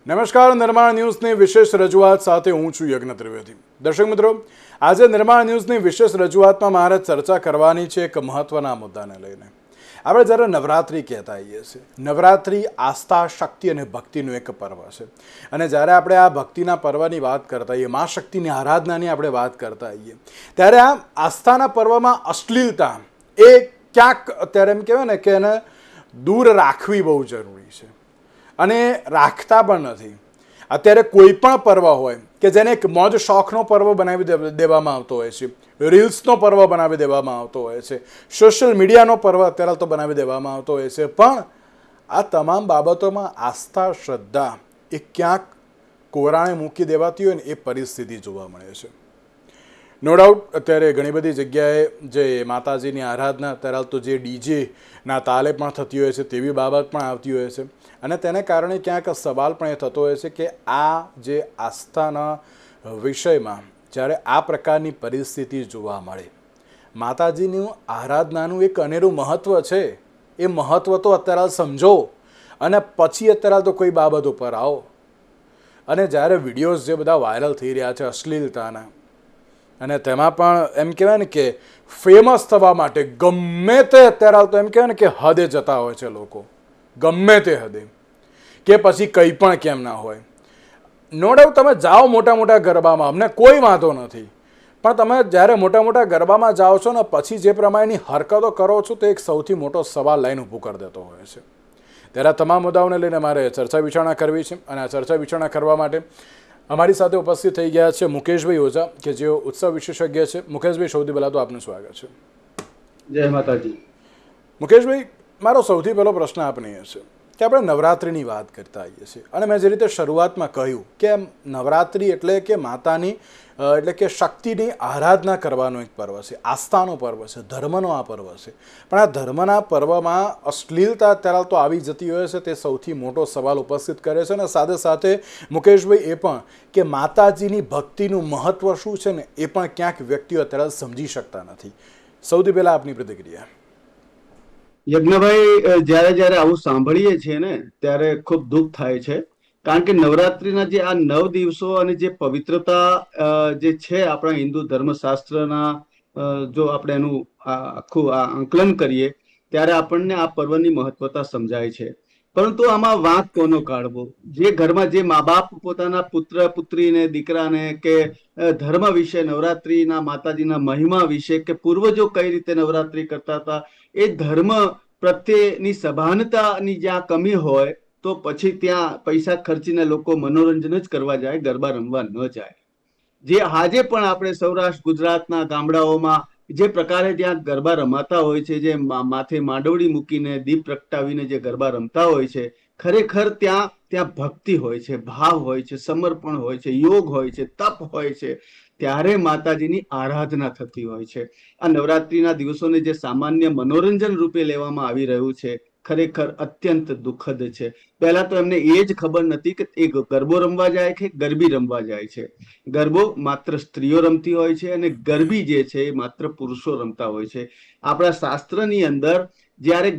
નમસ્કાર, નિર્માણ ન્યૂઝની વિશેષ રજૂઆત સાથે હું છું યજ્ઞ ત્રિવેદી. દર્શક મિત્રો, આજે નિર્માણ ન્યૂઝની વિશેષ રજૂઆતમાં મારે ચર્ચા કરવાની છે એક મહત્વના મુદ્દાને લઈને. આપણે જ્યારે નવરાત્રિ કહેતા હોઈએ છીએ, નવરાત્રિ આસ્થા, શક્તિ અને ભક્તિનું એક પર્વ છે. અને જ્યારે આપણે આ ભક્તિના પર્વની વાત કરતા હોઈએ, મા શક્તિની આરાધનાની આપણે વાત કરતા હોઈએ, ત્યારે આ આસ્થાના પર્વમાં અશ્લીલતા એ ક્યાંક અત્યારે એમ કહેવાય ને કે એને દૂર રાખવી બહુ જરૂરી છે. અને રાખતા પણ નથી. અત્યારે કોઈ પણ પર્વ હોય કે જેને એક મોજ શોખનો પર્વ બનાવી દેવામાં આવતો હોય છે, રીલ્સનો પર્વ બનાવી દેવામાં આવતો હોય છે, સોશિયલ મીડિયાનો પર્વ અત્યારે તો બનાવી દેવામાં આવતો હોય છે, પણ આ તમામ બાબતોમાં આસ્થા, શ્રદ્ધા એ ક્યાંક કોરાણે મૂકી દેવાતી હોય ને એ પરિસ્થિતિ જોવા મળે છે. નો ડાઉટ અત્યારે ઘણી બધી જગ્યાએ જે માતાજીની આરાધના અત્યારે તો જે ડીજેના તાલે પણ થતી હોય છે તેવી બાબત પણ આવતી હોય છે. અને તેને કારણે ક્યાંક સવાલ પણ એ થતો હોય છે કે આ જે આસ્થાના વિષયમાં જ્યારે આ પ્રકારની પરિસ્થિતિ જોવા મળે, માતાજીનું આરાધનાનું એક અનેરું મહત્ત્વ છે, એ મહત્ત્વ તો અત્યારે સમજો અને પછી અત્યારે તો કોઈ બાબત ઉપર આવો. અને જ્યારે વિડીયોઝ જે બધા વાયરલ થઈ રહ્યા છે અશ્લીલતાના, અને તેમાં પણ એમ કહેવાય ને કે ફેમસ થવા માટે ગમે તે અત્યારે તો એમ કહેવાય ને કે હદે જતા હોય છે લોકો, ગમે તે હદે, કે પછી કંઈ પણ કેમ ના હોય. નો ડાઉટ તમે જાઓ મોટા મોટા ગરબામાં, અમને કોઈ વાંધો નથી, પણ તમે જ્યારે મોટા મોટા ગરબામાં જાઓ છો ને પછી જે પ્રમાણેની હરકતો કરો છો તો એક સૌથી મોટો સવાલ લાઈન ઊભું કરી દેતો હોય છે. ત્યારે આ તમામ મુદ્દાઓને લઈને મારે ચર્ચા વિચારણા કરવી છે. અને આ ચર્ચા વિચારણા કરવા માટે અમારી સાથે ઉપસ્થિત થઈ ગયા છે મુકેશભાઈ ઓઝા, કે જેઓ ઉત્સવ વિશેષજ્ઞ છે. મુકેશભાઈ, સૌથી પહેલાં તો આપનું સ્વાગત છે. જય માતાજી. મુકેશભાઈ, મારો સૌથી પહેલો પ્રશ્ન આપને એ છે કે આપણે નવરાત્રિની વાત કરતા આવીએ છીએ, અને મેં જે રીતે શરૂઆતમાં કહ્યું કે નવરાત્રિ એટલે કે માતાની એટલે કે શક્તિની આરાધના કરવાનો એક પર્વ છે, આસ્થાનો પર્વ છે, ધર્મનો આ પર્વ છે. પણ આ ધર્મના પર્વમાં અશ્લીલતા અત્યારે તો આવી જતી હોય છે, તે સૌથી મોટો સવાલ ઉપસ્થિત કરે છે. અને સાથે સાથે મુકેશભાઈ એ પણ કે માતાજીની ભક્તિનું મહત્ત્વ શું છે ને એ પણ ક્યાંક વ્યક્તિઓ અત્યારે સમજી શકતા નથી. સૌથી પહેલાં આપની પ્રતિક્રિયા. યજ્ઞભાઈ, જ્યારે આવું સાંભળીએ છીએ ને ત્યારે ખૂબ દુઃખ થાય છે. કારણ કે નવરાત્રીના જે આ 9 દિવસો અને જે પવિત્રતા જે છે આપણા હિન્દુ ધર્મશાસ્ત્રના, જો આપણે એનું આખું આંકલન કરીએ ત્યારે આપણને આ પર્વની મહત્વતા સમજાય છે. પરંતુ આમાં વાંક કોનો કાઢવો? જે ઘરમાં જે મા બાપ પોતાના પુત્ર પુત્રીને, દીકરાને કે ધર્મ વિશે, નવરાત્રીના માતાજીના મહિમા વિશે, કે પૂર્વજો કઈ રીતે નવરાત્રી કરતા હતા, એ ધર્મ પ્રત્યેની સભાનતાની જ્યાં કમી હોય તો પછી ત્યાં પૈસા ખર્ચીને લોકો મનોરંજન જ કરવા જાય, ગરબા રમવા ન જાય. જે આજે પણ આપણે સૌરાષ્ટ્ર ગુજરાતના ગામડાઓમાં જે પ્રકારે ત્યાં ગરબા રમાતા હોય છે, જે માથે માંડવડી મૂકીને દીપ પ્રગટાવીને જે ગરબા રમતા હોય છે, ખરેખર ત્યાં ભક્તિ હોય છે, ભાવ હોય છે, સમર્પણ હોય છે, યોગ હોય છે, તપ હોય છે, ત્યારે માતાજીની આરાધના થતી હોય છે. આ નવરાત્રીના દિવસોને જે સામાન્ય મનોરંજન રૂપે લેવામાં આવી રહ્યું છે, ખરેખર અત્યંત દુઃખદ છે. પહેલા તો એમને એ જ ખબર નથી કે એ ગરબો રમવા જાય કે ગરબી રમવા જાય છે. ગરબો માત્ર સ્ત્રીઓ રમતી હોય છે અને ગરબી જે છે એ માત્ર પુરુષો રમતા હોય છે. આપણા શાસ્ત્રની અંદર જ્યારે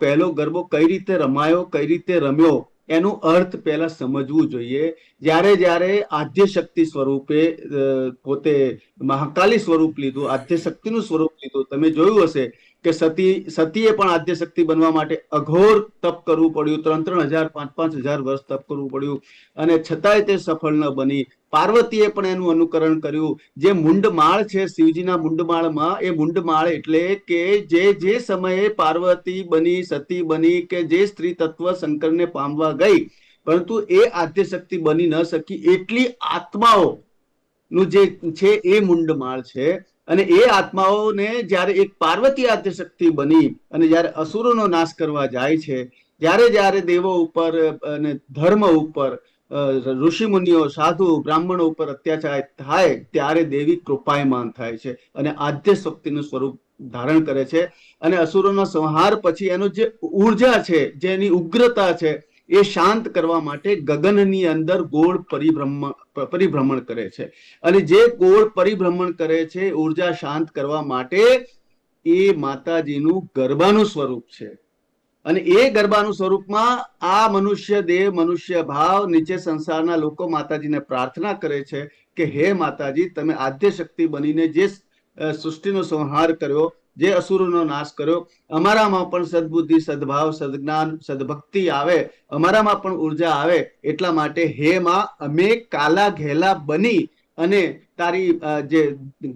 પહેલો ગરબો કઈ રીતે રમાયો, કઈ રીતે રમ્યો, એનું અર્થ પહેલા સમજવું જોઈએ. જ્યારે આદ્ય શક્તિ સ્વરૂપે પોતે મહાકાલી સ્વરૂપ લીધું, આદ્ય શક્તિનું સ્વરૂપ લીધું. તમે જોયું હશે કે સતીએ પણ આદ્ય શક્તિ બનવા માટે અઘોર તપ કરવું પડ્યું, 3,000 5,000 વર્ષ તપ કરવું પડ્યું, અને છતાંય તે સફળ ન બની. પાર્વતીએ પણ એનું અનુકરણ કર્યું. જે મુંડમાળ છે શિવજીના મુંડમાળમાં, એ મુંડમાળ એટલે કે જે સમયે પાર્વતી બની, સતી બની, કે જે સ્ત્રી તત્વ શંકરને પામવા ગઈ, પરંતુ એ આદ્ય શક્તિ બની ન શકી, એટલી આત્માઓ નું જે છે એ મુંડમાળ છે. અને એ આત્માઓને જ્યારે એક પાર્વતી આદ્ય શક્તિ બની અને જ્યારે અસુરોનો નાશ કરવા જાય છે, જ્યારે દેવો ઉપર અને ધર્મ ઉપર, ઋષિ મુનિઓ, સાધુ બ્રાહ્મણો ઉપર અત્યાચાર થાય, ત્યારે દેવી કૃપાયમાન થાય છે અને આદ્ય શક્તિનું સ્વરૂપ ધારણ કરે છે. અને અસુરોનો સંહાર પછી એનો જે ઉર્જા છે, જે એની ઉગ્રતા છે, એ શાંત કરવા માટે ગગનની અંદર ગોળ પરિભ્રમણ કરે છે. અને જે ગોળ પરિભ્રમણ કરે છે ઉર્જા શાંત કરવા માટે, એ માતાજીનું ગરબાનું સ્વરૂપ છે. અને એ ગરબાનું સ્વરૂપમાં આ મનુષ્ય દેહ, મનુષ્ય ભાવ, નીચે સંસારના લોકો માતાજીને પ્રાર્થના કરે છે કે હે માતાજી, તમે આદ્ય શક્તિ બનીને જે સૃષ્ટિનો સંહાર કર્યો, જે અસુરોનો નાશ કર્યો, અમારામાં પણ સદબુદ્ધિ, સદભાવ, સદજ્ઞાન, સદભક્તિ આવે, અમારામાં પણ ઉર્જા આવે, એટલા માટે હે માં, અમે કાલા ઘેલા બની અને તારી જે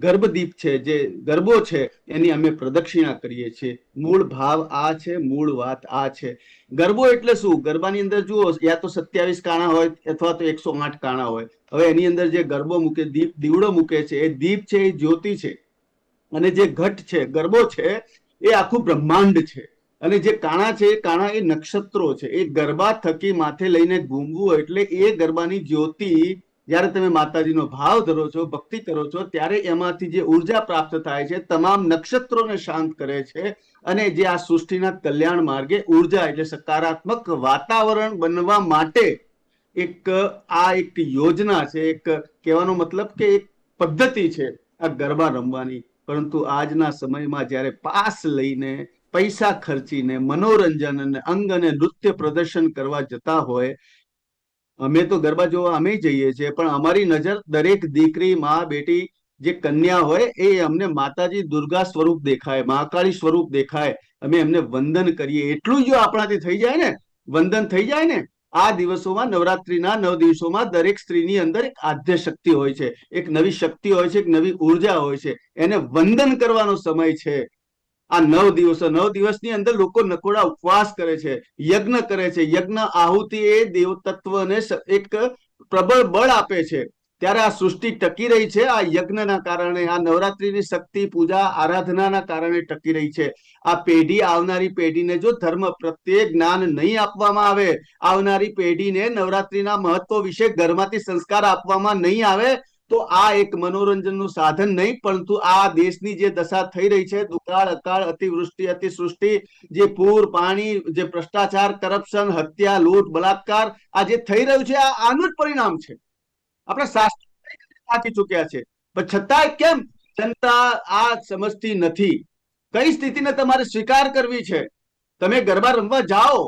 ગર્ભદીપ છે, જે ગરબો છે, એની અમે પ્રદક્ષિણા કરીએ છીએ. મૂળ ભાવ આ છે, મૂળ વાત આ છે. ગરબો એટલે શું? ગરબાની અંદર જુઓ, યા તો 27 કાણા હોય અથવા તો 108 કાણા હોય. હવે એની અંદર જે ગરબો મૂકે, દીવડો મૂકે છે, એ દીપ છે, એ જ્યોતિ છે. અને જે ઘટ છે, ગરબો છે, એ આખું બ્રહ્માંડ છે. અને જે કાણા છે, એ કાણા એ નક્ષત્રો છે. એ ગરબા થકી માથે લઈને ઘૂમવું એટલે એ ગરબાની જ્યોતિ, જ્યારે તમે માતાજીનો ભાવ ધરો છો, ભક્તિ કરો છો, ત્યારે એમાંથી જે ઉર્જા પ્રાપ્ત થાય છે, તમામ નક્ષત્રોને શાંત કરે છે. અને જે આ સૃષ્ટિના કલ્યાણ માર્ગે ઉર્જા એટલે સકારાત્મક વાતાવરણ બનવા માટે એક યોજના છે, એક કહેવાનો મતલબ કે એક પદ્ધતિ છે આ ગરબા રમવાની. પરંતુ આજના સમયમાં જ્યારે પાસ લઈને, પૈસા ખર્ચીને મનોરંજન અને અંગ અને નૃત્ય પ્રદર્શન કરવા જતા હોય, અમે તો ગરબા જોવા અમે જઈએ છીએ, પણ અમારી નજર દરેક દીકરી, માં, બેટી, જે કન્યા હોય, એ અમને માતાજી દુર્ગા સ્વરૂપ દેખાય, મહાકાળી સ્વરૂપ દેખાય. અમે એમને વંદન કરીએ. એટલું જો આપણાથી થઈ જાય ને, વંદન થઈ જાય ને, આ દિવસોમાં, નવરાત્રીના 9 દિવસોમાં દરેક સ્ત્રીની અંદર એક આદ્ય શક્તિ હોય છે, એક નવી શક્તિ હોય છે, એક નવી ઉર્જા હોય છે. એને વંદન કરવાનો સમય છે આ 9 દિવસો. 9 દિવસની અંદર લોકો નકોડા ઉપવાસ કરે છે, યજ્ઞ કરે છે. યજ્ઞ આહુતિ એ દેવ તત્વને એક પ્રબળ બળ આપે છે. ત્યારે આ સૃષ્ટિ ટકી રહી છે આ યજ્ઞના કારણે, આ નવરાત્રીની શક્તિ પૂજા આરાધનાના કારણે ટકી રહી છે. આ પેઢી, આવનારી પેઢીને જો ધર્મ પ્રત્યે જ્ઞાન નહીં આપવામાં આવે, આવનારી પેઢીને નવરાત્રીના મહત્વ વિશે ઘરમાંથી સંસ્કાર આપવામાં નહીં આવે, તો આ એક મનોરંજનનું સાધન નહીં, પરંતુ આ દેશની જે દશા થઈ રહી છે, દુકાળ, અકાળ, અતિવૃષ્ટિ, અતિસૃષ્ટિ, જે પૂર, પાણી, જે ભ્રષ્ટાચાર, કરપ્શન, હત્યા, લૂંટ, બલાત્કાર, આ જે થઈ રહ્યું છે, આ આનું જ પરિણામ છે. આપણે શાસ્ત્રો વાંચી ચુક્યા છે, પણ છતાંય કેમ જનતા આ સમજતી નથી? કઈ સ્થિતિને તમારે સ્વીકાર કરવી છે? તમે ગરબા રમવા જાઓ,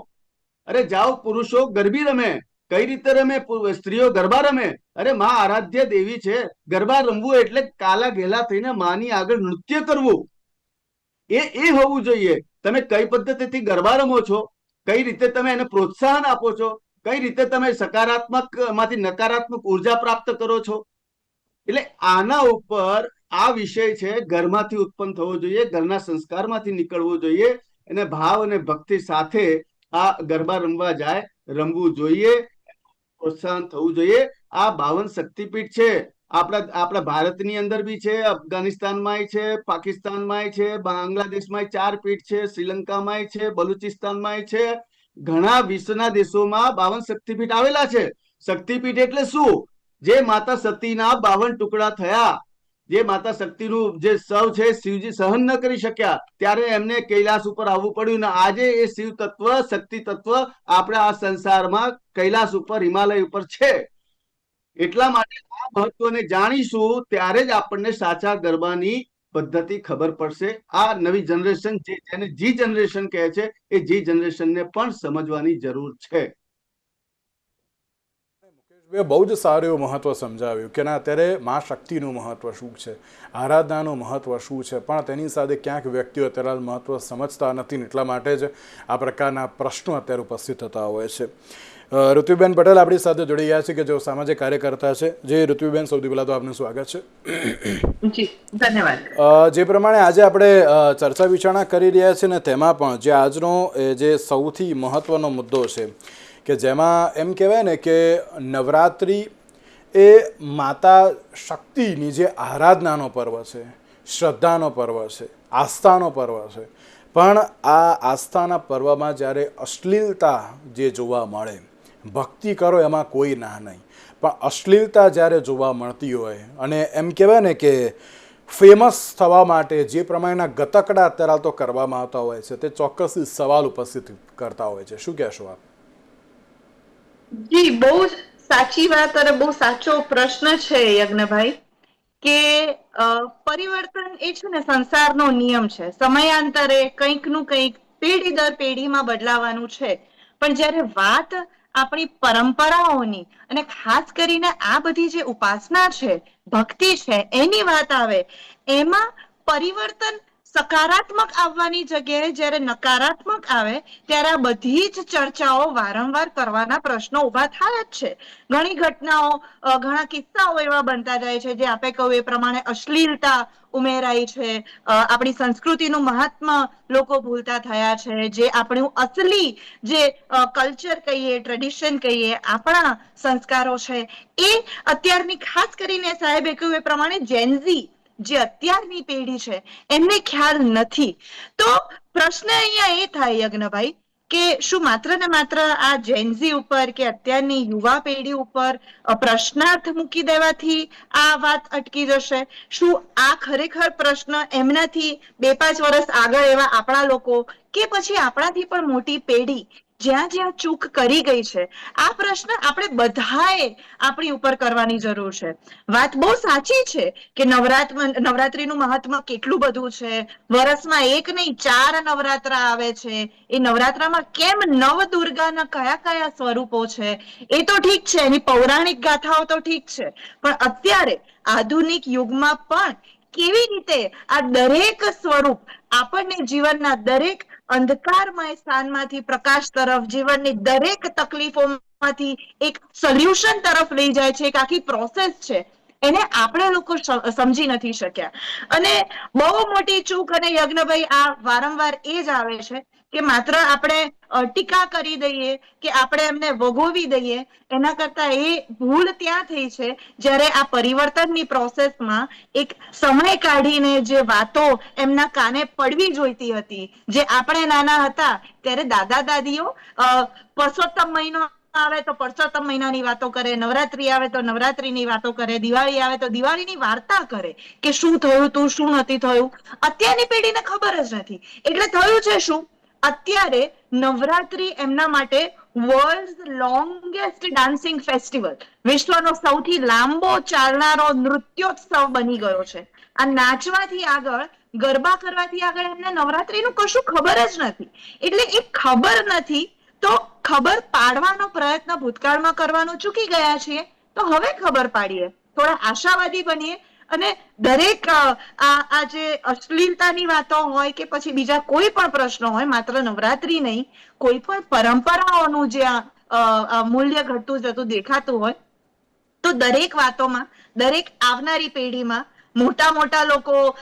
અરે જાઓ, પુરુષો ગરબી રમે. કઈ રીતે રમે? સ્ત્રીઓ ગરબા રમે. અરે માં આરાધ્ય દેવી છે. ગરબા રમવું એટલે કાલા ઘેલા થઈને માની આગળ નૃત્ય કરવું, એ હોવું જોઈએ. તમે કઈ પદ્ધતિથી ગરબા રમો છો, કઈ રીતે તમે એને પ્રોત્સાહન આપો છો, કઈ રીતે તમે સકારાત્મક માંથી નકારાત્મક ઉર્જા પ્રાપ્ત કરો છો. એટલે આના ઉપર આ વિષય છે, ઘરમાંથી ઉત્પન્ન થવો જોઈએ, ઘરના સંસ્કારમાંથી નીકળવું જોઈએ, અને ભાવ અને ભક્તિ સાથે આ ગરબા રમવા જાય, રમવું જોઈએ, પ્રોત્સાહન થવું જોઈએ. આ 52 શક્તિપીઠ છે. આપણા ભારતની અંદર બી છે, અફઘાનિસ્તાનમાં છે, પાકિસ્તાનમાં છે, બાંગ્લાદેશમાં 4 પીઠ છે, શ્રીલંકામાં છે, બલુચિસ્તાનમાં છે. ઘણા વિશ્વના દેશોમાં 52 શક્તિપીઠ આવેલા છે. શક્તિપીઠ એટલે શું? જે માતા સતીના 52 ટુકડા થયા, જે માતા શક્તિનું જે સૌ છે, શિવજી સહન ન કરી શક્યા, ત્યારે એમને કૈલાસ ઉપર આવવું પડ્યું. ને આજે એ શિવ તત્વ, શક્તિ તત્વ આપણા આ સંસારમાં કૈલાસ ઉપર, હિમાલય ઉપર છે. એટલા માટે આ મહત્વને જાણીશું, ત્યારે જ આપણને સાચા ગરબાની પદ્ધતિ ખબર પડશે. આ નવી જનરેશન, જેને જી જનરેશન કહે છે, એ જી જનરેશનને પણ સમજવાની જરૂર છે. મુકેશભાઈ બહુ જ સારું એવું મહત્વ સમજાવ્યું કે ના, અત્યારે મા શક્તિનું મહત્વ શું છે, આરાધનાનું મહત્વ શું છે, પણ તેની સાથે ક્યાંક વ્યક્તિઓ અત્યારે મહત્વ સમજતા નથી. એટલા માટે જ આ પ્રકારના પ્રશ્નો અત્યારે ઉપસ્થિત થતા હોય છે. ઋત્વિબેન પટેલ આપણી સાથે જોડી ગયા છે, કે જેઓ સામાજિક કાર્યકર્તા છે. જે ઋત્વિબેન, સૌથી પહેલાં તો આપનું સ્વાગત છે. જી, ધન્યવાદ. જે પ્રમાણે આજે આપણે ચર્ચા વિચારણા કરી રહ્યા છીએ ને, તેમાં પણ જે આજનો જે સૌથી મહત્વનો મુદ્દો છે, કે જેમાં એમ કહેવાય ને કે નવરાત્રિ એ માતા શક્તિની જે આરાધનાનો પર્વ છે, શ્રદ્ધાનો પર્વ છે, આસ્થાનો પર્વ છે. પણ આ આસ્થાના પર્વમાં જ્યારે અશ્લીલતા જે જોવા મળે, ભક્તિ કરો એમાં કોઈ ના નહીં, પણ અશ્લીલતા જ્યારે જોવા મળતી હોય, અને એમ કહેવાય ને કે ફેમસ થવા માટે જે પ્રમાણેના ગતકડા અત્યારે તો કરવામાં આવતા હોય છે, તે ચોક્કસ સવાલ ઉપસ્થિત કરતા હોય છે. શું કહેશો આપ? જી, બહુ સાચી વાત અને બહુ સાચો પ્રશ્ન છે યજ્ઞભાઈ, કે પરિવર્તન એ છે ને સંસારનો નિયમ છે. સમયાંતરે કંઈક નું કંઈક પેઢી દર પેઢીમાં બદલાવાનું છે. પણ જ્યારે વાત આપણી પરંપરાઓની અને ખાસ કરીને આ બધી જે ઉપાસના છે, ભક્તિ છે, એની વાત આવે, એમાં પરિવર્તન સકારાત્મક આવવાની જગ્યાએ જ્યારે નકારાત્મક આવે ત્યારે આ બધી જ ચર્ચાઓ વારંવાર કરવાના પ્રશ્નો ઉભા થાય જ છે. ઘણી ઘટનાઓ, ઘણા કિસ્સાઓ એવા બનતા જાય છે જે આપે કહ્યું એ પ્રમાણે અશ્લીલતા ઉમેરાઈ છે, આપણી સંસ્કૃતિનું મહાત્મ લોકો ભૂલતા થયા છે, જે આપણું અસલી જે કલ્ચર કહીએ, ટ્રેડિશન કહીએ, આપણા સંસ્કારો છે, એ અત્યારની ખાસ કરીને સાહેબે કહ્યું એ પ્રમાણે જેનઝી જે અત્યારની પેઢી છે એમને ખ્યાલ નથી. તો પ્રશ્ન અહીંયા એ થાય યજ્ઞભાઈ કે શું માત્ર ને માત્ર આ જેનઝી ઉપર કે અત્યારની યુવા પેઢી ઉપર પ્રશ્નાર્થ મૂકી દેવાથી આ વાત અટકી જશે? શું આ ખરેખર પ્રશ્ન એમનાથી 2-5 વર્ષ આગળ એવા આપણા લોકો કે પછી આપણાથી પણ મોટી પેઢી જ્યાં જ્યાં ચૂક કરી ગઈ છે, આ પ્રશ્ન આપણે બધાએ આપણી ઉપર કરવાની જરૂર છે. વાત બહુ સાચી છે કે નવરાત્રીનું મહત્વ કેટલું બધું છે. વર્ષમાં 1 નહીં 4 નવરાત્ર આવે છે. એ નવરાત્રામાં કેમ નવદુર્ગાના કયા કયા સ્વરૂપો છે એ તો ઠીક છે, એની પૌરાણિક ગાથાઓ તો ઠીક છે, પણ અત્યારે આધુનિક યુગમાં પણ કેવી રીતે આ દરેક સ્વરૂપ આપણને જીવનના દરેક અંધકારમય સ્થાનમાંથી પ્રકાશ તરફ, જીવનની દરેક તકલીફોમાંથી એક સોલ્યુશન તરફ લઈ જાય છે, એક આખી પ્રોસેસ છે, એને આપણે લોકો સમજી નથી શક્યા. અને બહુ મોટી ચૂક અને યજ્ઞભાઈ આ વારંવાર એ જ આવે છે કે માત્ર આપણે ટીકા કરી દઈએ કે આપણે એમને વગોવી દઈએ, એના કરતા એ ભૂલ ત્યાં થઈ છે જ્યારે આ પરિવર્તનની પ્રોસેસમાં એક સમય કાઢીને જે વાતો એમના કાને પડવી જોઈતી હતી, જે આપણે નાના હતા ત્યારે દાદા દાદીઓ પરસોત્તમ મહિનો આવે તો પરસોત્તમ મહિનાની વાતો કરે, નવરાત્રી આવે તો નવરાત્રીની વાતો કરે, દિવાળી આવે તો દિવાળીની વાર્તા કરે કે શું થયું તું, શું નથી થયું. અત્યારની પેઢીને ખબર જ નથી. એટલે થયું છે શું, અત્યારે નવરાત્રી એમના માટે વર્લ્ડ લોંગેસ્ટ ડાન્સિંગ ફેસ્ટિવલ, વિશ્વનો સૌથી લાંબો ચાલનારો નૃત્યોત્સવ બની ગયો છે. આ નાચવાથી આગળ, ગરબા કરવાથી આગળ એમને નવરાત્રીનું કશું ખબર જ નથી. એટલે એ ખબર નથી તો ખબર પાડવાનો પ્રયત્ન ભૂતકાળમાં કરવાનું ચૂકી ગયા છીએ, તો હવે ખબર પાડીએ, થોડા આશાવાદી બનીએ અને દરેક આ જે અશ્લીલતાની વાતો હોય કે પછી બીજા કોઈ પણ પ્રશ્નો હોય, માત્ર નવરાત્રી નહીં, કોઈ પણ પરંપરાઓનું જે મૂલ્ય ઘટતું જતું દેખાતું હોય, તો દરેક વાતોમાં, દરેક આવનારી પેઢીમાં મોટા મોટા લોકો,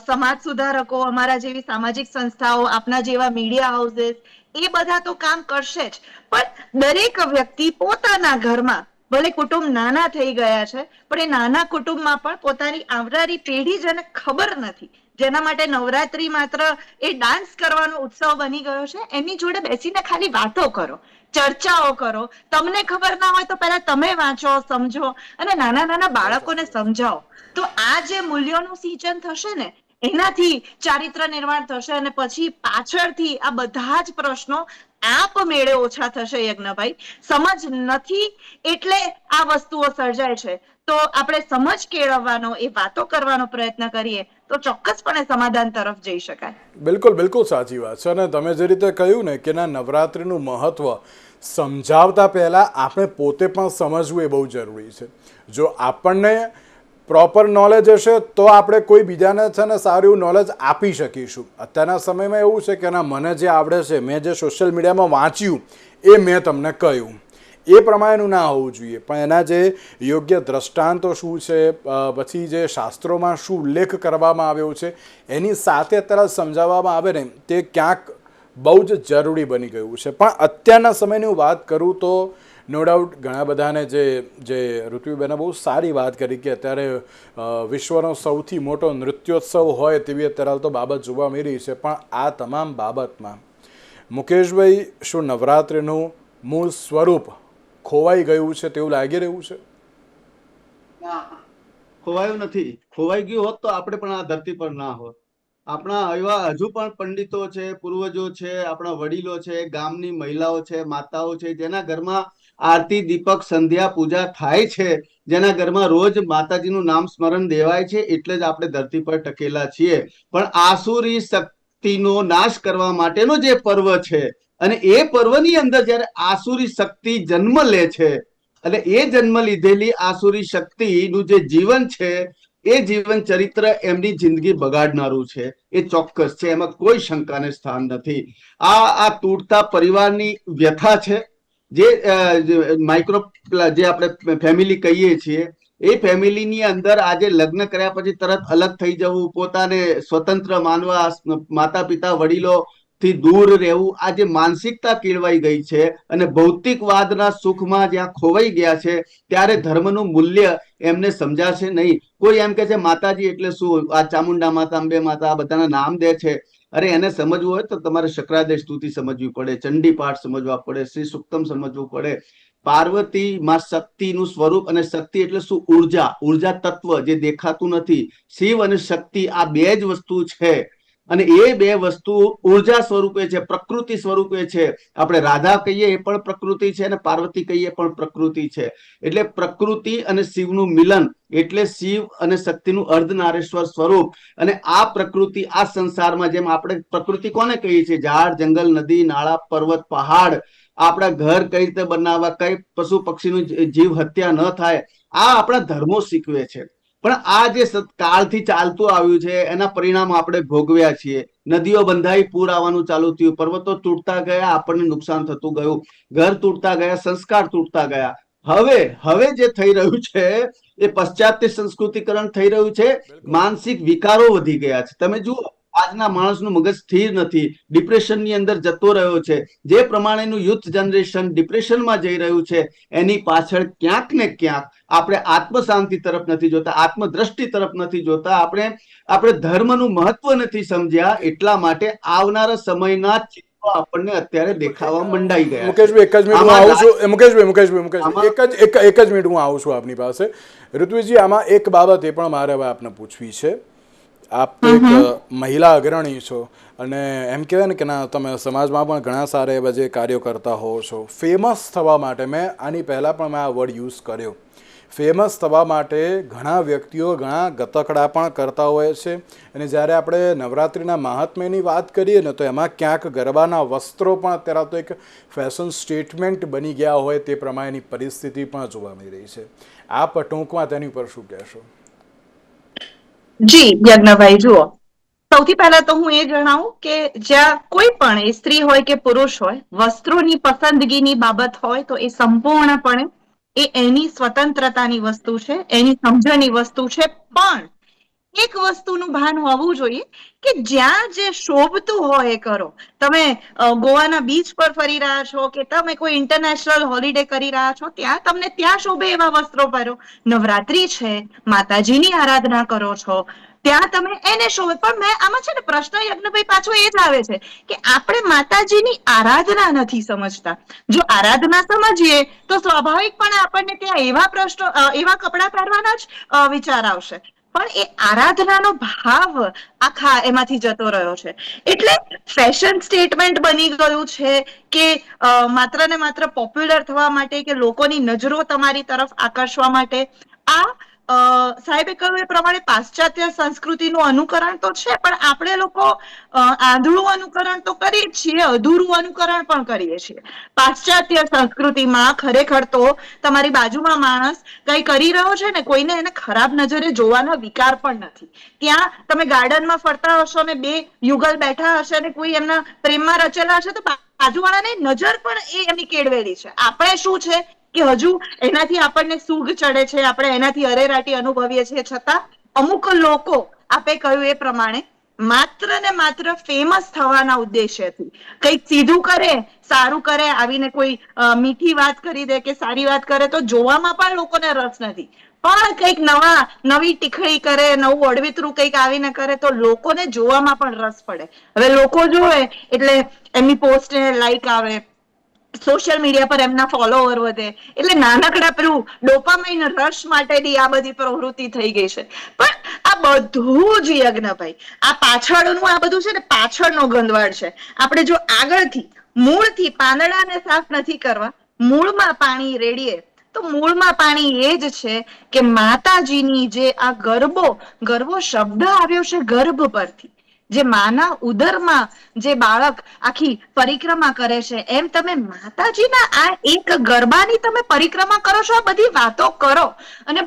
સમાજ સુધારકો, અમારા જેવી સામાજિક સંસ્થાઓ, આપના જેવા મીડિયા હાઉસીસ, એ બધા તો કામ કરશે જ, પણ દરેક વ્યક્તિ પોતાના ઘરમાં, ભલે કુટુંબ નાના થઈ ગયા છે, પણ એ નાના કુટુંબમાં પણ પોતાની આવનારી પેઢી જેને ખબર નથી, જેના માટે નવરાત્રી માત્ર એ ડાન્સ કરવાનો ઉત્સવ બની ગયો છે, એની જોડે બેસીને ખાલી વાતો કરો, ચર્ચાઓ કરો. તમને ખબર ના હોય તો પહેલા તમે વાંચો, સમજો અને નાના નાના બાળકોને સમજાવો. તો આ જે મૂલ્યોનું સિંચન થશે ને, એનાથી ચારિત્ર નિર્માણ થશે અને પછી પાછળથી આ બધા જ પ્રશ્નો આપમેળે ઓછા થશે. યજ્ઞભાઈ, સમજ નથી એટલે આ વસ્તુઓ સર્જાય છે. તો આપણે સમજ કેળવવાનો, એ વાતો કરવાનો પ્રયત્ન કરીએ તો ચોક્કસપણે સમાધાન તરફ જઈ શકાય. બિલકુલ બિલકુલ સાચી વાત છે. અને તમે જે રીતે કહ્યું ને કે નવરાત્રિનું મહત્વ સમજાવતા પહેલાં આપણે પોતે પણ સમજવું એ બહુ જરૂરી છે. જો આપણને પ્રોપર નોલેજ હશે તો આપણે કોઈ બીજાને છે ને સારું એવું નોલેજ આપી શકીશું. અત્યારના સમયમાં એવું છે કે મને જે આવડે છે, મેં જે સોશિયલ મીડિયામાં વાંચ્યું એ મેં તમને કહ્યું, એ પ્રમાણેનું ના હોવું જોઈએ. પણ એના જે યોગ્ય દ્રષ્ટાંતો શું છે, પછી જે શાસ્ત્રોમાં શું ઉલ્લેખ કરવામાં આવ્યો છે, એની સાથે અત્યારે સમજાવવામાં આવે ને, તે ક્યાંક બહુ જ જરૂરી બની ગયું છે. પણ અત્યારના સમયની હું વાત કરું તો નો ડાઉટ ઘણા બધાને જે ઋત્વિબેને બહુ સારી વાત કરી કે અત્યારે વિશ્વનો સૌથી મોટો નૃત્યોત્સવ હોય તેવી અત્યારે તો બાબત જોવા મળી રહી છે. પણ આ તમામ બાબતમાં મુકેશભાઈ, શું નવરાત્રિનું મૂળ સ્વરૂપ ખોવાઈ ગયું છે તેવું લાગી રહ્યું છે? ખોવાયું નથી. ખોવાઈ ગયું હોત તો આપણે પણ આ ધરતી પર ના હોત. આપણા એવા હજુ પણ પંડિતો છે, પૂર્વજો છે, આપણા વડીલો છે, ગામની મહિલાઓ છે, માતાઓ છે, જેના ઘરમાં આરતી, દીપક, સંધ્યા, પૂજા થાય છે, જેના ઘરમાં રોજ માતાજીનું નામ સ્મરણ દેવાય છે, એટલે જ આપણે ધરતી પર ટકેલા છીએ. પણ આસુરી શક્તિનો નાશ કરવા માટેનો જે પર્વ છે, અને એ પર્વની અંદર જ્યારે આસુરી શક્તિ જન્મ લે છે અને એ જન્મ લીધેલી આસુરી શક્તિનું જે જીવન છે એ જીવન ચરિત્ર એમની જિંદગી બગાડનારું છે, એ ચોક્કસ છે, એમાં કોઈ શંકાને સ્થાન નથી. આ તૂટતા પરિવારની વ્યથા છે, જે માઇક્રો જે આપણે ફેમિલી કહીએ છીએ, એ ફેમિલીની અંદર આજે લગ્ન કર્યા પછી તરત અલગ થઈ જવું, પોતાને સ્વતંત્ર માનવા, માતા પિતા વડીલો થી દૂર રહેવું, આ જે માનસિકતા કેળવાઈ ગઈ છે અને ભૌતિકવાદના સુખમાં જ્યાં ખોવાઈ ગયા છે, ત્યારે ધર્મનું મૂલ્ય એમને સમજાશે નહીં. કોઈ એમ કે છે માતાજી એટલે શું, આ ચામુંડા માતા, અંબે માતા, આ બધાના નામ દે છે. અરે એને સમજવું હોય તો તમારે શક્રાદેશ સ્તુતિ સમજવી પડે, ચંડી પાઠ સમજવા પડે, શ્રી સુક્તમ સમજવું પડે. પાર્વતી માં શક્તિનું સ્વરૂપ, અને શક્તિ એટલે શું? ઉર્જા તત્વ જે દેખાતું નથી. શિવ અને શક્તિ આ બે જ વસ્તુ છે, અને એ બે વસ્તુ ઉર્જા સ્વરૂપે છે, પ્રકૃતિ સ્વરૂપે છે. આપણે રાધા કહીએ એ પણ પ્રકૃતિ છે, અને પાર્વતી કહીએ પણ પ્રકૃતિ છે. એટલે પ્રકૃતિ અને શિવનું મિલન એટલે શિવ અને શક્તિનું અર્ધનારેશ્વર સ્વરૂપ. અને આ પ્રકૃતિ આ સંસારમાં, જેમ આપણે પ્રકૃતિ કોને કહીએ છીએ? ઝાડ, જંગલ, નદી, નાળા, પર્વત, પહાડ. આપણા ઘર કઈ રીતે બનાવવા, કઈ પશુ પક્ષીનું જીવ હત્યા ન થાય, આ આપણા ધર્મો શીખવે છે. પણ આ જે કાળથી ચાલતું આવ્યું છે એના પરિણામ આપણે ભોગવ્યા છીએ. નદીઓ બંધાઈ, પૂર આવવાનું ચાલુ થયું, પર્વતો તૂટતા ગયા, આપણને નુકસાન થતું ગયું, ઘર તૂટતા ગયા, સંસ્કાર તૂટતા ગયા. હવે જે થઈ રહ્યું છે એ પશ્ચાત્ય સંસ્કૃતિકરણ થઈ રહ્યું છે. માનસિક વિકારો વધી ગયા છે. તમે જુઓ, આજના માણસનું મગજ સ્થિર નથી, ડિપ્રેશનની અંદર જતો રહ્યો છે. જે પ્રમાણેનું યુથ જનરેશન ડિપ્રેશનમાં જઈ રહ્યું છે, એની પાછળ ક્યાંક ને ક્યાંક આપણે આત્મશાંતિ તરફ નથી જોતા, આત્મદ્રષ્ટિ તરફ નથી જોતા, આપણે ધર્મનું મહત્વ નથી સમજ્યા. એટલા માટે આવનારા સમયના ચિત્રો આપણને અત્યારે દેખાવા મંડાઈ ગયા. મુકેશભાઈ એક જ મિનિટ હું આવું છું. મુકેશભાઈ એક જ મિનિટ હું આવું છું આપની પાસે. ઋત્વિજી, આમાં એક બાબત એ પણ મારે હવે આપને પૂછવી છે. આપ તો એક મહિલા અગ્રણી છો, અને એમ કહેવાય ને કે ના, તમે સમાજમાં પણ ઘણા સારા એવા જે કાર્યો કરતા હોવ છો. ફેમસ થવા માટે, મેં આની પહેલાં પણ મેં આ વર્ડ યુઝ કર્યો, ફેમસ થવા માટે ઘણા વ્યક્તિઓ ઘણા ગતકડા પણ કરતા હોય છે. અને જ્યારે આપણે નવરાત્રિના મહાત્મ્યની વાત કરીએ ને, તો એમાં ક્યાંક ગરબાના વસ્ત્રો પણ અત્યારે તો એક ફેશન સ્ટેટમેન્ટ બની ગયા હોય તે પ્રમાણેની પરિસ્થિતિ પણ જોવા મળી રહી છે. આપ ટૂંકમાં તેની પર શું કહેશો? જી યજ્ઞભાઈ, જુઓ, સૌથી પહેલા તો હું એ જણાવું કે જ્યાં કોઈ પણ સ્ત્રી હોય કે પુરુષ હોય, વસ્ત્રોની પસંદગીની બાબત હોય તો એ સંપૂર્ણપણે એ એની સ્વતંત્રતાની વસ્તુ છે, એની સમજણની વસ્તુ છે. પણ એક વસ્તુનું ભાન હોવું જોઈએ કે જ્યાં જે શોભતું હોય એ કરો. તમે ગોવાના બીચ પર ફરી રહ્યા છો કે તમે કોઈ ઇન્ટરનેશનલ હોલિડે કરી રહ્યા છો, ત્યાં તમને ત્યાં શોભે એવા વસ્ત્રો પહેરો. નવરાત્રી છે, માતાજીની આરાધના કરો છો, ત્યાં તમે એને શોભે. પણ મેં આમાં છે ને પ્રશ્ન યજ્ઞભાઈ પાછો એ જ આવે છે કે આપણે માતાજીની આરાધના નથી સમજતા. જો આરાધના સમજીએ તો સ્વાભાવિકપણે આપણને ત્યાં એવા પ્રશ્નો, એવા કપડા પહેરવાના જ વિચાર આવશે. પણ એ આરાધનાનો ભાવ આખા એમાંથી જતો રહ્યો છે. એટલે ફેશન સ્ટેટમેન્ટ બની ગયું છે કે માત્ર ને માત્ર પોપ્યુલર થવા માટે કે લોકોની નજરો તમારી તરફ આકર્ષવા માટે. આ સાહેબે કહ્યું એ પ્રમાણે પાશ્ચાત્ય સંસ્કૃતિનું અનુકરણ તો છે, પણ આપણે લોકો આંધળું અનુકરણ તો કરીએ છીએ, અધૂરું અનુકરણ પણ કરીએ છીએ. પાશ્ચાત્ય સંસ્કૃતિમાં ખરેખર તો તમારી બાજુમાં માણસ કઈ કરી રહ્યો છે ને, કોઈને એને ખરાબ નજરે જોવાનો વિકાર પણ નથી. ત્યાં તમે ગાર્ડનમાં ફરતા હશો ને બે યુગલ બેઠા હશે ને કોઈ એમના પ્રેમમાં રચેલા હશે, તો બાજુવાળાને નજર પણ એ એમની કેળવેલી છે. આપણે શું છે કે હજુ એનાથી આપણને સૂગ ચડે છે, આપણે એનાથી અરેરાટી અનુભવીએ છીએ. છતાં અમુક લોકો, આપે કહ્યું એ પ્રમાણે, માત્ર ને માત્ર ફેમસ થવાના ઉદ્દેશ્યથી કંઈક સીધું કરે, સારું કરે, આવીને કોઈ મીઠી વાત કરી દે કે સારી વાત કરે તો જોવામાં પણ લોકોને રસ નથી. પણ કંઈક નવી ટીખળી કરે, નવું અડવિતરું કંઈક આવીને કરે તો લોકોને જોવામાં પણ રસ પડે. હવે લોકો જોવે એટલે એમની પોસ્ટને લાઈક આવે, સોશિયલ મીડિયા પર એમના ફોલોવર વધે, એટલે નાનકડા પેલું ડોપામાઇન રશ માટેની આ બધી પ્રવૃત્તિ થઈ ગઈ છે. પણ આ બધું જ યજ્ઞભાઈ, આ પાછળનું આ બધું છે ને, પાછળનો ગંદવાડ છે. આપણે જો આગળથી મૂળથી પાંદડાને સાફ નથી કરવા, મૂળમાં પાણી રેડીએ તો મૂળમાં પાણી એ જ છે કે માતાજીની જે આ ગરબો શબ્દ આવ્યો છે ગર્ભ પરથી, જે માના ઉદરમાં જે બાળક આખી પરિક્રમા કરે છે, એમ તમે માતાજીના આ એક ગરબાની તમે પરિક્રમા કરો છો. આ બધી વાતો કરો અને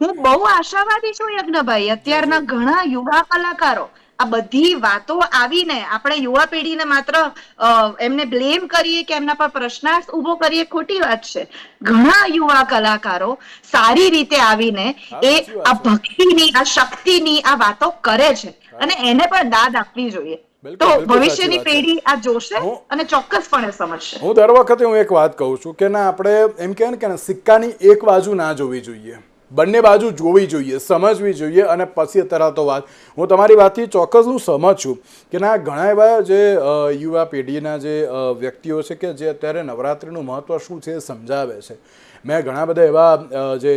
હું બહુ આશાવાદી છું યજ્ઞભાઈ. અત્યારના ઘણા યુવા કલાકારો આ બધી વાતો આવીને આપણે યુવા પેઢીને માત્ર એમને બ્લેમ કરીએ કે એમના પર પ્રશ્નાર્થ ઉભો કરીએ, ખોટી વાત છે. ઘણા યુવા કલાકારો સારી રીતે આવીને એ આ ભક્તિની, આ શક્તિની આ વાતો કરે છે અને એને પણ દાદ આપવી જોઈએ. તો ભવિષ્યની પેઢી આ જોશે અને ચોક્કસપણે સમજશે. હું દર વખતે એક વાત કહું છું કે ના, આપણે એમ કહે ને કે સિક્કાની એક બાજુ ના જોવી જોઈએ, બંને બાજુ જોવી જોઈએ, સમજવી જોઈએ. અને પછી અત્યારે તો વાત હું તમારી વાતથી ચોક્કસ હું સમજ છું કે ના, ઘણા એવા જે યુવા પેઢીના જે વ્યક્તિઓ છે કે જે અત્યારે નવરાત્રિનું મહત્ત્વ શું છે એ સમજાવે છે. મેં ઘણા બધા એવા જે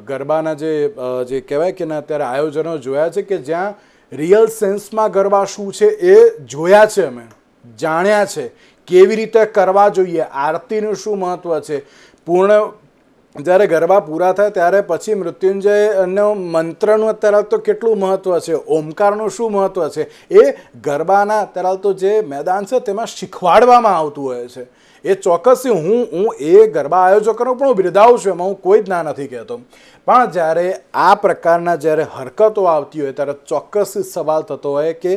ગરબાના જે કહેવાય કે ના અત્યારે આયોજનો જોયા છે કે જ્યાં રિયલ સેન્સમાં ગરબા શું છે એ જોયા છે, અમે જાણ્યા છે કેવી રીતે કરવા જોઈએ, આરતીનું શું મહત્ત્વ છે, પૂર્ણ જ્યારે ગરબા પૂરા થાય ત્યારે પછી મૃત્યુંજયનો મંત્રનું અત્યારે તો કેટલું મહત્ત્વ છે, ઓમકારનું શું મહત્ત્વ છે, એ ગરબાના અત્યારે તો જે મેદાન છે તેમાં શીખવાડવામાં આવતું હોય છે. એ ચોક્કસથી હું એ ગરબા આયોજકોનો પણ હું બિરદાવું છું, એમાં હું કોઈ જ ના નથી કહેતો. પણ જ્યારે આ પ્રકારના જ્યારે હરકતો આવતી હોય ત્યારે ચોક્કસ સવાલ થતો હોય કે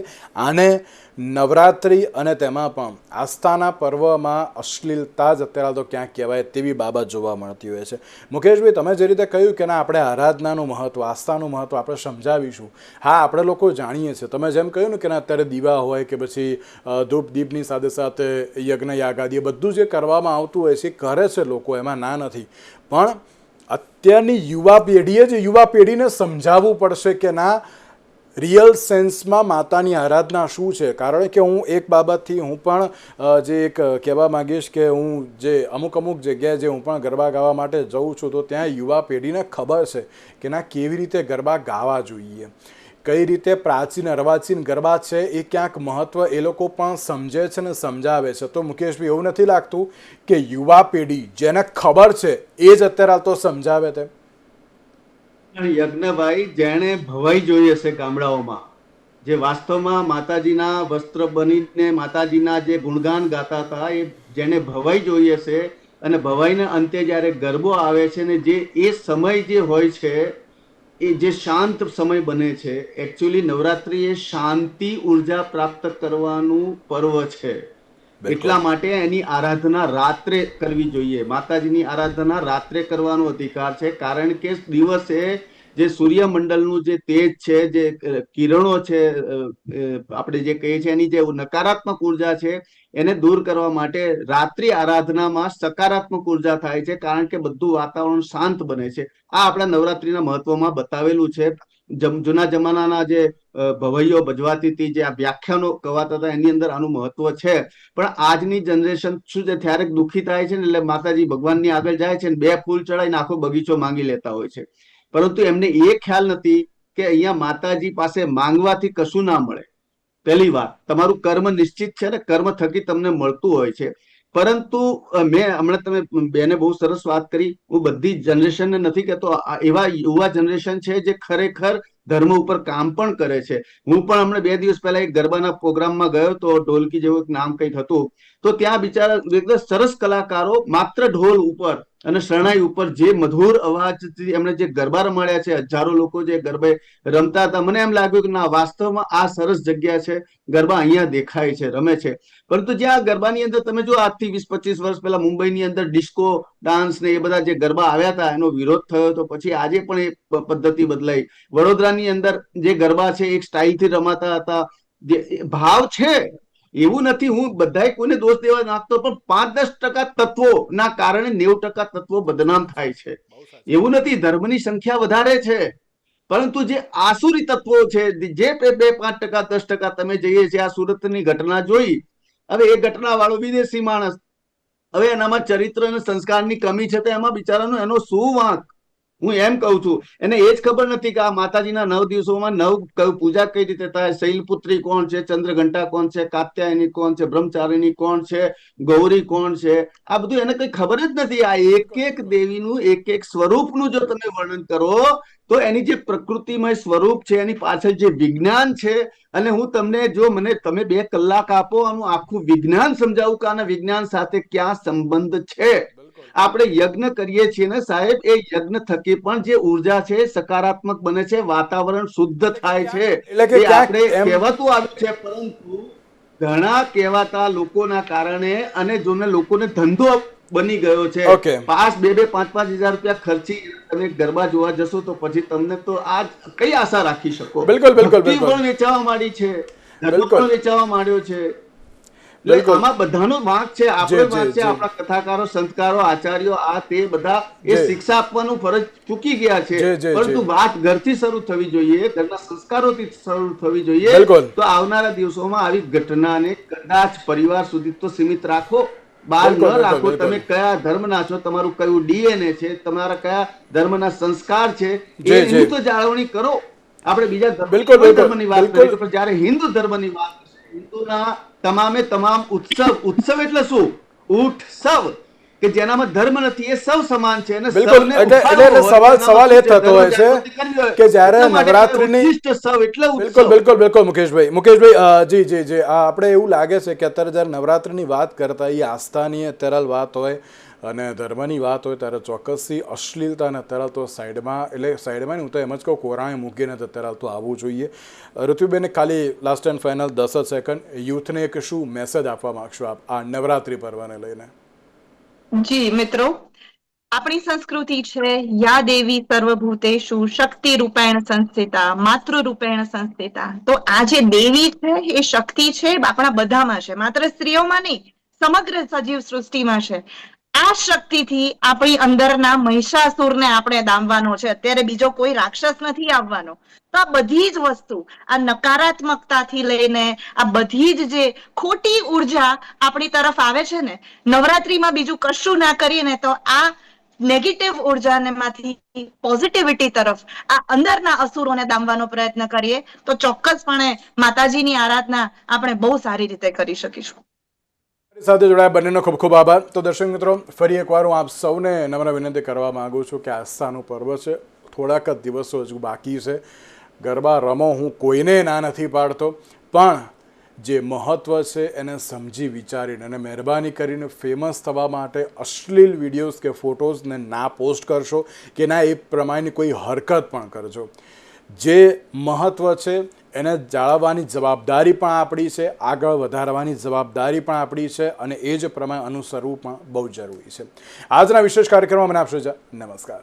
આને નવરાત્રિ અને તેમાં પણ આસ્થાના પર્વમાં અશ્લીલતા જ અત્યારે તો ક્યાંક કહેવાય તેવી બાબત જોવા મળતી હોય છે. મુકેશભાઈ, તમે જે રીતે કહ્યું કે ના, આપણે આરાધનાનું મહત્ત્વ, આસ્થાનું મહત્ત્વ આપણે સમજાવીશું. હા, આપણે લોકો જાણીએ છીએ. તમે જેમ કહ્યું ને કે ના, અત્યારે દીવા હોય કે પછી ધૂપ દીપની સાથે સાથે યજ્ઞ યાગાદી બધું જે કરવામાં આવતું હોય છે એ કરે છે લોકો, એમાં ના નથી. પણ અત્યારની યુવા પેઢીએ જ યુવા પેઢીને સમજાવવું પડશે કે ના, રિયલ સેન્સમાં માતાની આરાધના શું છે. કારણ કે હું એક બાબતથી હું પણ જે એક કહેવા માગીશ કે હું જે અમુક જગ્યાએ જે હું પણ ગરબા ગાવા માટે જઉં છું તો ત્યાં યુવા પેઢીને ખબર છે કે ના, કેવી રીતે ગરબા ગાવા જોઈએ, કઈ રીતે પ્રાચીન અર્વાચીન ગરબા છે એ ક્યાંક મહત્ત્વ એ લોકો પણ સમજે છે ને સમજાવે છે. તો મુકેશભાઈ, એવું નથી લાગતું કે યુવા પેઢી જેને ખબર છે એ જ અત્યારે તો સમજાવે તે? યજ્ઞભાઈ, જેણે ભવાઈ જોઈ હશે ગામડાઓમાં, જે વાસ્તવમાં માતાજીના વસ્ત્ર બનીને માતાજીના જે ગુણગાન ગાતા હતા, એ જેને ભવાઈ જોઈ હશે અને ભવાઈના અંતે જ્યારે ગરબો આવે છે ને જે એ સમય જે હોય છે એ જે શાંત સમય બને છે. એકચ્યુઅલી નવરાત્રિ એ શાંતિ ઉર્જા પ્રાપ્ત કરવાનું પર્વ છે. એટલા માટે એની આરાધના રાત્રે કરવી જોઈએ. માતાજીની આરાધના રાત્રે કરવાનો અધિકાર છે, કારણ કે દિવસે જે સૂર્યમંડળનું જે તેજ છે, જે કિરણો છે, આપણે જે કહીએ છીએ એની જે નકારાત્મક ઉર્જા છે એને દૂર કરવા માટે રાત્રિ આરાધનામાં સકારાત્મક ઉર્જા થાય છે, કારણ કે બધું વાતાવરણ શાંત બને છે. આ આપણા નવરાત્રિના મહત્વમાં બતાવેલું છે. જૂના જમાનાના જે ભવાઈઓ ભજવાતી હતી, જે આ વ્યાખ્યાનો કહેવાતા હતા, એની અંદર આનું મહત્વ છે. પણ આજની જનરેશન શું છે, ત્યારે દુઃખી થાય છે ને એટલે માતાજી ભગવાનની આગળ જાય છે ને 2 ફૂલ ચડાવીને આખો બગીચો માંગી લેતા હોય છે. પરંતુ એમને એ ખ્યાલ નથી કે અહીંયા માતાજી પાસે માંગવાથી કશું ના મળે. પહેલી વાત, તમારું કર્મ નિશ્ચિત છે ને કર્મ થકી તમને મળતું હોય છે. પરંતુ મેં હમણાં તમે બેને બહુ સરસ વાત કરી. હું બધી જનરેશનને નથી કહેતો, એવા યુવા જનરેશન છે જે ખરેખર ધર્મ ઉપર કામ પણ કરે છે. હું પણ હમણાં 2 દિવસ પહેલા એક ગરબાના પ્રોગ્રામમાં ગયો તો, ઢોલકી જેવું એક નામ કંઈક હતું, તો ત્યાં બિચારા એકદમ સરસ કલાકારો માત્ર ઢોલ ઉપર અને શરણાઈ ઉપર જે મધુર અવાજથી એમણે જે ગરબા રમાડ્યા છે, હજારો લોકો જે ગરબે રમતા હતા, મને એમ લાગ્યું કે ના, વાસ્તવમાં આ સરસ જગ્યા છે, ગરબા અહીંયા દેખાય છે, રમે છે. પરંતુ જ્યાં ગરબાની અંદર તમે જો આજથી 20-25 વર્ષ પહેલા મુંબઈની અંદર ડિસ્કો ડાન્સ ને એ બધા જે ગરબા આવ્યા હતા એનો વિરોધ થયો હતો. પછી આજે પણ એ પદ્ધતિ બદલાઈ. વડોદરાની અંદર જે ગરબા છે એક સ્ટાઇલથી રમાતા હતા. જે ભાવ છે એવું નથી, હું બધાય કોઈને દોષ દેવા નાખતો, પણ 5-10% તત્વો ના કારણે 90% તત્વો બદનામ થાય છે. એવું નથી, ધર્મની સંખ્યા વધારે છે, પરંતુ જે આસુરી તત્વો છે, જે 2-5%, 10% તમે જઈએ છીએ. આ સુરતની ઘટના જોઈ. હવે એ ઘટના વાળો વિદેશી માણસ, હવે એનામાં ચરિત્ર અને સંસ્કારની કમી છે તો એમાં બિચારાનો એનો શું વાંક? હું એમ કહું છું. એને એ જ ખબર નથી કે આ માતાજીના 9 દિવસોમાં પૂજા કઈ રીતે થાય, શૈલપુત્રી કોણ છે, ચંદ્રઘંટા કોણ છે, કાત્યાયની કોણ છે, બ્રહ્મચારિણી કોણ છે, ગૌરી કોણ છે, આ બધું એને કઈ ખબર જ નથી. આ એક એક દેવીનું એક એક સ્વરૂપનું જો તમે વર્ણન કરો તો એની જે પ્રકૃતિમય સ્વરૂપ છે, એની પાછળ જે વિજ્ઞાન છે, અને હું તમને જો મને તમે 2 કલાક આપો આનું આખું વિજ્ઞાન સમજાવું કે આના વિજ્ઞાન સાથે ક્યાં સંબંધ છે. આપણે યજ્ઞ કરીએ છીએ ને સાહેબ, એ યજ્ઞ થકી પણ જે ઉર્જા છે સકારાત્મક બને છે, વાતાવરણ શુદ્ધ થાય છે. એટલે કે એ આપણે ક્યાંક કહેવાતું આવ્યું છે, પરંતુ ઘણા કહેવાતા લોકોના કારણે અને જોને લોકોને ધંધો બની ગયો છે. Okay. 5,000, 5,000 રૂપિયા ખર્ચી તમે ગરબા જોવા જશો તો પછી તમને તો આ કઈ આશા રાખી શકો. બિલકુલ, બિલકુલ, ભક્તિ બિલકુલ. પણ વેચાવા માંડી છે, ધર્મ બિલકુલ. પણ વેચાવા માંડ્યો છે. એટલે બિલકુલ. આમાં બધાનો વાંક છે, આપણો જી, વાંક છે, જી. આપણા કથાકારો, સંતકારો, આચાર્યો, આ તે બધા એ જી. શિક્ષા આપવાનું ફરજ ચૂકી ગયા છે. જી, પરંતુ જી. વાત ઘરથી શરૂ થવી જોઈએ, ઘરના સંસ્કારોથી શરૂ થવી જોઈએ. બિલકુલ. તો આવનારા દિવસોમાં આવી ઘટનાને કદાચ પરિવાર સુધી તો સીમિત રાખો, બહાર ન બિલકુલ, બિલકુલ, રાખો. બિલકુલ. તમે કયા ધર્મના છો, તમારું કયું ડીએનએ છે, તમારા કયા ધર્મના સંસ્કાર છે, જી, જી. એની તો જાળવણી કરો. આપણે બીજા બિલકુલ, કોઈ બિલકુલ. ધર્મની વાત બિલકુલ. કરીએ પણ જ્યારે હિન્દુ ધર્મની વાત છે, હિન્દુના તમામે તમામ ઉત્સવ એટલે શું? ઉત્સવ કે જેનામાં ધર્મ નથી, એ સૌ સમાન છે. અને બિલકુલ. સૌને એટલે ઉઠાડવો હોય, સવાલ એ તેનામાં થતો હોય છે ધર્મ જાગૃતિ કરવી હોય, કે જ્યારે એટલા માટે નવરાત્રિની ઉચ્ચિષ્ટ સૌ એટલે બિલકુલ, ઉત્સવ. બિલકુલ, બિલકુલ. મુકેશભાઈ, જી, જી, જી. આપણે એવું લાગે છે કે અત્યારે જ્યારે નવરાત્રિની વાત કરતા એ આસ્થાની એ તરલ વાત હોય અને ધર્મની વાત હોય ત્યારે ચોક્કસથી અશ્લીલતા અને તરલ તો સાઈડમાં, એટલે સાઈડમાં હું તો એમ જ કહું કોરાણે મૂકીને તો તરલ તો આવવું જોઈએ. ઋતુબેને ખાલી લાસ્ટ એન્ડ ફાઇનલ 10 જ સેકન્ડ યુથને એક શું મેસેજ આપવા માંગશો આપ આ નવરાત્રિ પર્વને લઈને? જી મિત્રો, આપણી સંસ્કૃતિ છે યા દેવી સર્વભૂતેષુ શક્તિ રૂપેણ સંસ્થિતા માતૃ રૂપેણ સંસ્થિતા. તો આ જે દેવી છે એ શક્તિ છે આપણા બધામાં છે, માત્ર સ્ત્રીઓમાં નહીં, સમગ્ર સજીવ સૃષ્ટિમાં છે. આ શક્તિથી આપણી અંદરના મહિષાસુરને આપણે દામવાનો છે. અત્યારે બીજો કોઈ રાક્ષસ નથી આવવાનો. તો આ બધી જ વસ્તુ, આ નકારાત્મકતાથી લઈને આ બધી જ જે ખોટી ઉર્જા આપણી તરફ આવે છે ને, નવરાત્રીમાં બીજું કશું ના કરીએ ને તો આ નેગેટિવ ઉર્જાને માંથી પોઝિટિવિટી તરફ આ અંદરના અસુરોને દામવાનો પ્રયત્ન કરીએ તો ચોક્કસપણે માતાજીની આરાધના આપણે બહુ સારી રીતે કરી શકીશું. સાથે જોડાયા બંનેનો ખૂબ ખૂબ આભાર. તો દર્શક મિત્રો, ફરી એકવાર હું આપ સૌને નમ્ર વિનંતી કરવા માંગુ છું કે આસ્થાનું પર્વ છે, થોડાક જ દિવસો હજુ બાકી છે. ગરબા રમો, હું કોઈને ના નથી પાડતો, પણ જે મહત્ત્વ છે એને સમજી વિચારીને અને મહેરબાની કરીને ફેમસ થવા માટે અશ્લીલ વિડીયોઝ કે ફોટોઝને ના પોસ્ટ કરશો કે ના એ પ્રમાણેની કોઈ હરકત પણ કરજો. જે મહત્ત્વ છે એને જાળવવાની જવાબદારી પણ આપણી છે, આગળ વધારવાની જવાબદારી પણ આપણી છે અને એ જ પ્રમાણે અનુસરવું પણ બહુ જરૂરી છે. આજના વિશેષ કાર્યક્રમમાં મને આપશો. નમસ્કાર.